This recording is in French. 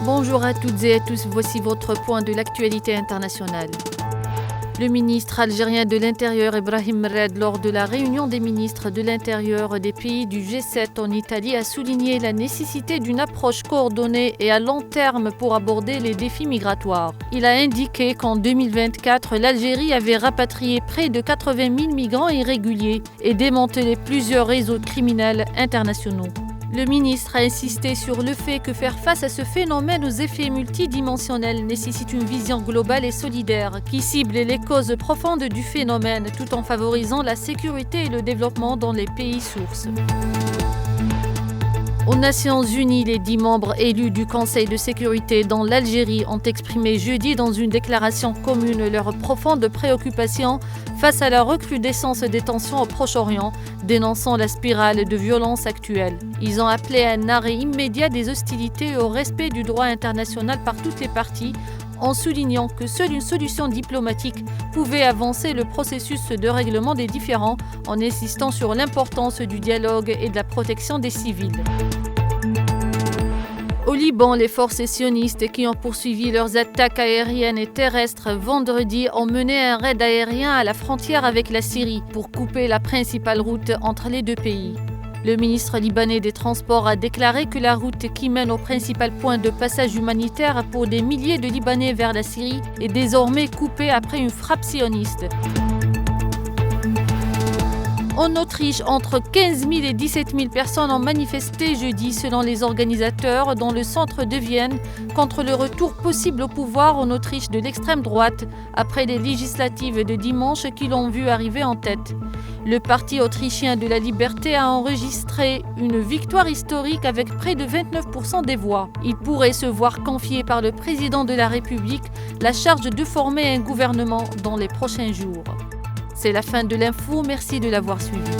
Bonjour à toutes et à tous, voici votre point de l'actualité internationale. Le ministre algérien de l'Intérieur Ibrahim Red, lors de la réunion des ministres de l'Intérieur des pays du G7 en Italie, a souligné la nécessité d'une approche coordonnée et à long terme pour aborder les défis migratoires. Il a indiqué qu'en 2024, l'Algérie avait rapatrié près de 80 000 migrants irréguliers et démantelé plusieurs réseaux criminels internationaux. Le ministre a insisté sur le fait que faire face à ce phénomène aux effets multidimensionnels nécessite une vision globale et solidaire qui cible les causes profondes du phénomène tout en favorisant la sécurité et le développement dans les pays sources. Aux Nations Unies, les 10 membres élus du Conseil de sécurité dans l'Algérie ont exprimé jeudi dans une déclaration commune leur profonde préoccupation face à la recrudescence des tensions au Proche-Orient, dénonçant la spirale de violence actuelle. Ils ont appelé à un arrêt immédiat des hostilités et au respect du droit international par toutes les parties, en soulignant que seule une solution diplomatique pouvait avancer le processus de règlement des différends, en insistant sur l'importance du dialogue et de la protection des civils. Au Liban, les forces sionistes qui ont poursuivi leurs attaques aériennes et terrestres vendredi ont mené un raid aérien à la frontière avec la Syrie pour couper la principale route entre les deux pays. Le ministre libanais des Transports a déclaré que la route qui mène au principal point de passage humanitaire pour des milliers de Libanais vers la Syrie est désormais coupée après une frappe sioniste. En Autriche, entre 15 000 et 17 000 personnes ont manifesté jeudi, selon les organisateurs, dans le centre de Vienne, contre le retour possible au pouvoir en Autriche de l'extrême droite, après les législatives de dimanche qui l'ont vu arriver en tête. Le Parti autrichien de la liberté a enregistré une victoire historique avec près de 29% des voix. Il pourrait se voir confier par le président de la République la charge de former un gouvernement dans les prochains jours. C'est la fin de l'info, merci de l'avoir suivi.